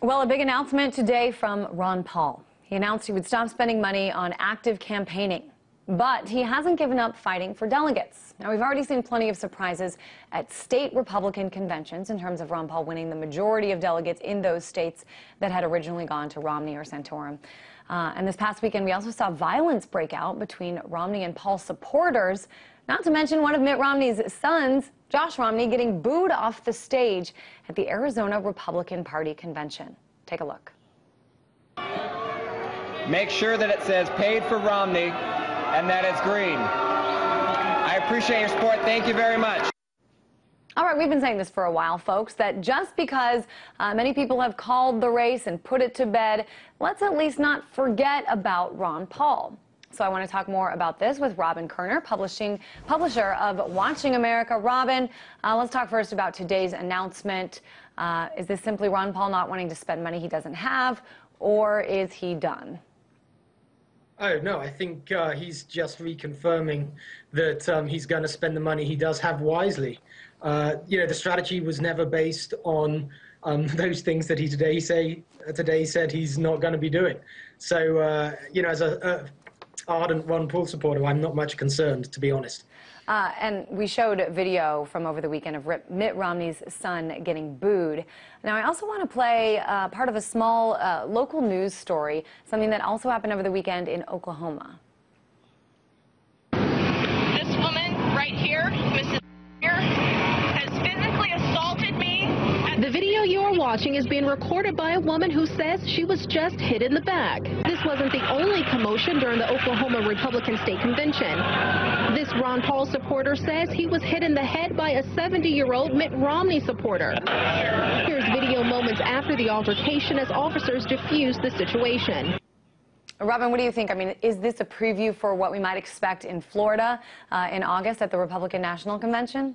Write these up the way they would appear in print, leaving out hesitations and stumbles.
Well, a big announcement today from Ron Paul. He announced he would stop spending money on active campaigning, but he hasn't given up fighting for delegates. Now, we've already seen plenty of surprises at state Republican conventions in terms of Ron Paul winning the majority of delegates in those states that had originally gone to Romney or Santorum. And this past weekend, we also saw violence break out between Romney and Paul supporters, not to mention one of Mitt Romney's sons, Josh Romney, getting booed off the stage at the Arizona Republican Party convention. Take a look. Make sure that it says paid for Romney and that it's green. I appreciate your support. Thank you very much. All right, we've been saying this for a while, folks, that just because many people have called the race and put it to bed, let's at least not forget about Ron Paul. So I want to talk more about this with Robin Koerner, publisher of Watching America. Robin, let's talk first about today's announcement. Is this simply Ron Paul not wanting to spend money he doesn't have, or is he done? Oh, no, I think he's just reconfirming that he's going to spend the money he does have wisely. You know, the strategy was never based on those things that he today said he's not going to be doing. So, you know, as a ardent Ron Paul supporter, I'm not much concerned, to be honest. And we showed video from over the weekend of Mitt Romney's son getting booed. Now, I also want to play part of a small local news story, something that also happened over the weekend in Oklahoma. This woman right here, Mrs. has physically assaulted me. The video you're watching is being recorded by a woman who says she was just hit in the back. This wasn't the only commotion during the Oklahoma Republican State Convention. This Ron Paul supporter says he was hit in the head by a 70-year-old Mitt Romney supporter. Here's video moments after the altercation as officers defuse the situation. Robin, what do you think? I mean, is this a preview for what we might expect in Florida in August at the Republican National Convention?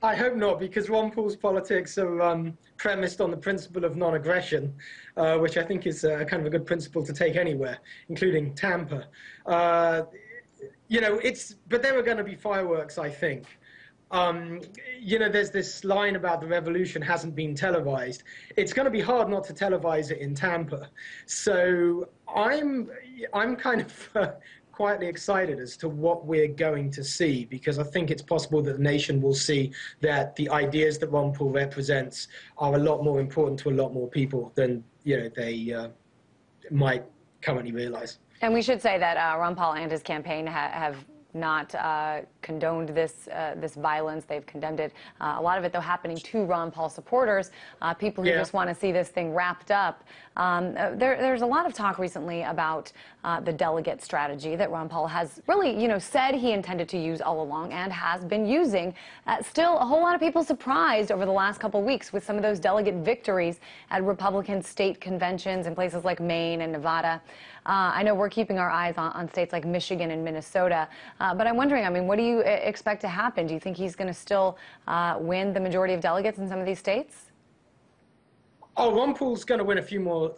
I hope not, because Ron Paul's politics are premised on the principle of non-aggression, which I think is kind of a good principle to take anywhere, including Tampa. You know, but there are going to be fireworks, I think. You know, there's this line about the revolution hasn't been televised. It's going to be hard not to televise it in Tampa. So I'm kind of quietly excited as to what we're going to see, because I think it's possible that the nation will see that the ideas that Ron Paul represents are a lot more important to a lot more people than, you know, they might currently realize. And we should say that Ron Paul and his campaign have not condoned this violence. They've condemned it. A lot of it, though, happening to Ron Paul supporters, people who just want to see this thing wrapped up. There's a lot of talk recently about the delegate strategy that Ron Paul has really, you know, said he intended to use all along and has been using. Still, a whole lot of people surprised over the last couple of weeks with some of those delegate victories at Republican state conventions in places like Maine and Nevada. I know we're keeping our eyes on states like Michigan and Minnesota, but I'm wondering, I mean, what do you expect to happen? Do you think he's going to still win the majority of delegates in some of these states? Oh, Ron Paul's going to win a few more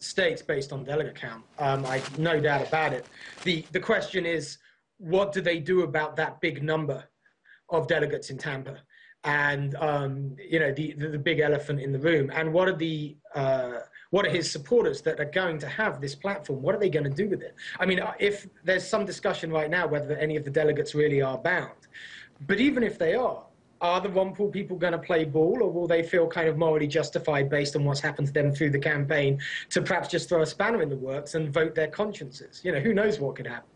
states based on delegate count. I've no doubt about it. The question is, what do they do about that big number of delegates in Tampa? And, you know, the big elephant in the room. And what are his supporters that are going to have this platform? What are they going to do with it? I mean, if there's some discussion right now whether any of the delegates really are bound. But even if they are the Ron Paul people going to play ball, or will they feel kind of morally justified based on what's happened to them through the campaign to perhaps just throw a spanner in the works and vote their consciences? You know, who knows what could happen?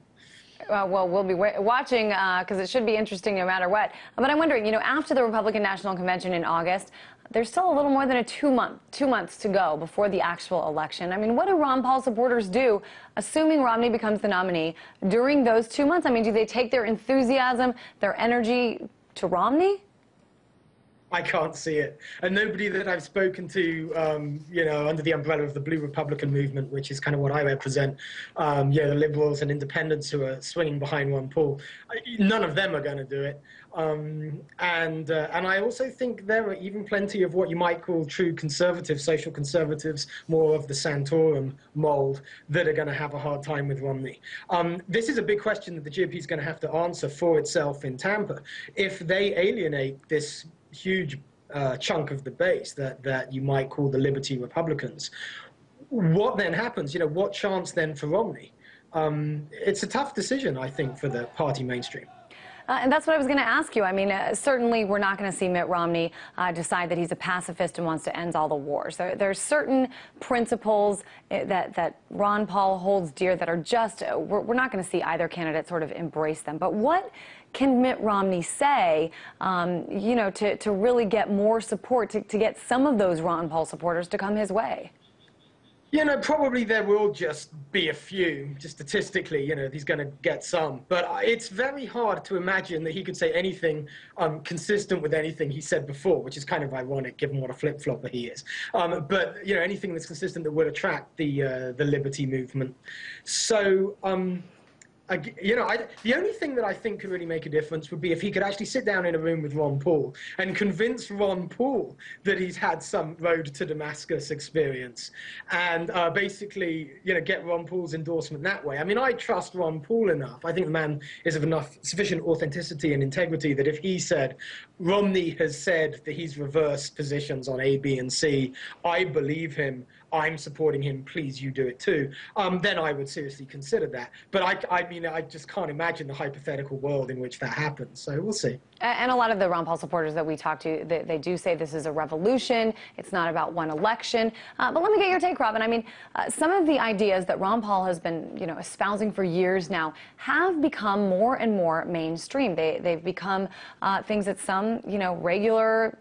Well, we'll be watching because it should be interesting no matter what. But I'm wondering, you know, after the Republican National Convention in August, there's still a little more than two months to go before the actual election. I mean, what do Ron Paul supporters do, assuming Romney becomes the nominee, during those 2 months? I mean, do they take their enthusiasm, their energy to Romney? I can't see it. And nobody that I've spoken to, you know, under the umbrella of the Blue Republican movement, which is kind of what I represent, yeah, the liberals and independents who are swinging behind Ron Paul, none of them are going to do it. And I also think there are even plenty of what you might call true conservatives, social conservatives, more of the Santorum mold, that are going to have a hard time with Romney. This is a big question that the GOP is going to have to answer for itself in Tampa. If they alienate this huge chunk of the base that you might call the Liberty Republicans. What then happens? What chance then for Romney? It's a tough decision, I think, for the party mainstream. And that's what I was going to ask you. I mean, certainly we're not going to see Mitt Romney decide that he's a pacifist and wants to end all the wars. There's certain principles that Ron Paul holds dear that are just, we're not going to see either candidate sort of embrace them. But what can Mitt Romney say, to really get more support, to get some of those Ron Paul supporters to come his way? Probably there will just be a few, just statistically, he's going to get some. But it's very hard to imagine that he could say anything consistent with anything he said before, which is kind of ironic given what a flip-flopper he is. But, anything that's consistent that would attract the liberty movement. So, the only thing that I think could really make a difference would be if he could actually sit down in a room with Ron Paul and convince Ron Paul that he's had some road to Damascus experience and basically, get Ron Paul's endorsement that way. I mean, I trust Ron Paul enough. I think the man is of enough sufficient authenticity and integrity that if he said, Romney has said that he's reversed positions on A, B, and C, I believe him, I'm supporting him, please you do it too, then I would seriously consider that. But I just can't imagine the hypothetical world in which that happens, so we'll see. And a lot of the Ron Paul supporters that we talk to, they do say this is a revolution, it's not about one election. But let me get your take, Robin. I mean, some of the ideas that Ron Paul has been, espousing for years now have become more and more mainstream. They've become things that some, regular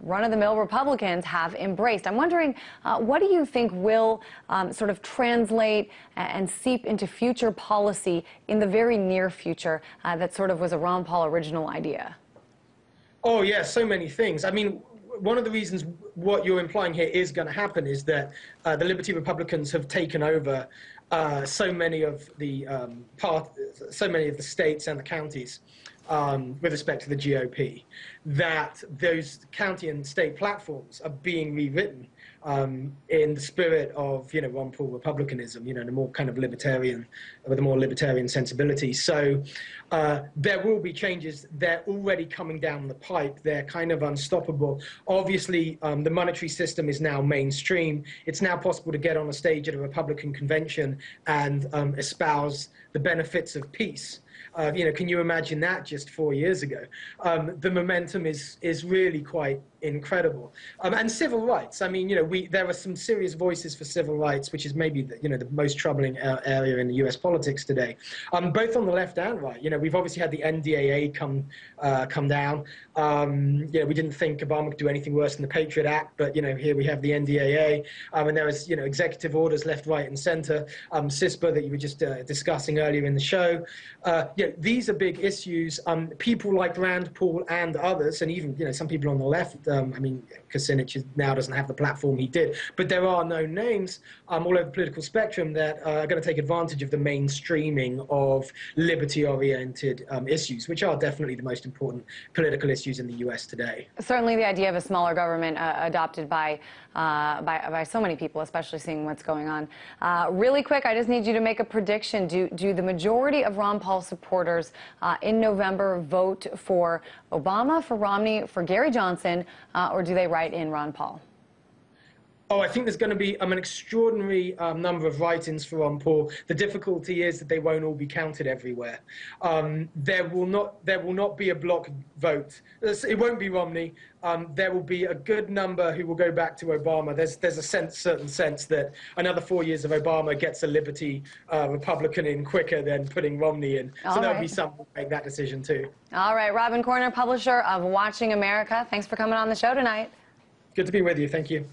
run-of-the-mill Republicans have embraced. I'm wondering, what do you think will sort of translate and seep into future policy in the very near future that sort of was a Ron Paul original idea? Oh, yeah, so many things. I mean, one of the reasons what you're implying here is going to happen is that the Liberty Republicans have taken over so many of the states and the counties with respect to the GOP, that those county and state platforms are being rewritten in the spirit of, Ron Paul republicanism, in a more kind of libertarian, with a more libertarian sensibility. So there will be changes. They're already coming down the pipe. They're kind of unstoppable. Obviously, the monetary system is now mainstream. It's now possible to get on a stage at a Republican convention and espouse the benefits of peace. Can you imagine that just 4 years ago? The momentum is really quite incredible. And civil rights. I mean, there are some serious voices for civil rights, which is maybe the most troubling area in the U.S. politics today, both on the left and right. We've obviously had the NDAA come down. We didn't think Obama could do anything worse than the Patriot Act, but here we have the NDAA, and there is executive orders left, right, and center. CISPA that you were just discussing earlier in the show. These are big issues. People like Rand Paul and others, and even some people on the left. I mean, Kucinich now doesn't have the platform he did, but there are known names all over the political spectrum that are going to take advantage of the mainstreaming of liberty-oriented issues, which are definitely the most important political issues in the U.S. today. Certainly the idea of a smaller government adopted by so many people, especially seeing what's going on. Really quick, I just need you to make a prediction. Do the majority of Ron Paul supporters in November vote for Obama, for Romney, for Gary Johnson, or do they write in Ron Paul? Oh, I think there's going to be an extraordinary number of write-ins for Ron Paul. The difficulty is that they won't all be counted everywhere. There will not be a block vote. It won't be Romney. There will be a good number who will go back to Obama. There's a certain sense that another 4 years of Obama gets a Liberty Republican in quicker than putting Romney in. So there'll be some who make that decision too. All right, Robin Koerner, publisher of Watching America. Thanks for coming on the show tonight. Good to be with you. Thank you.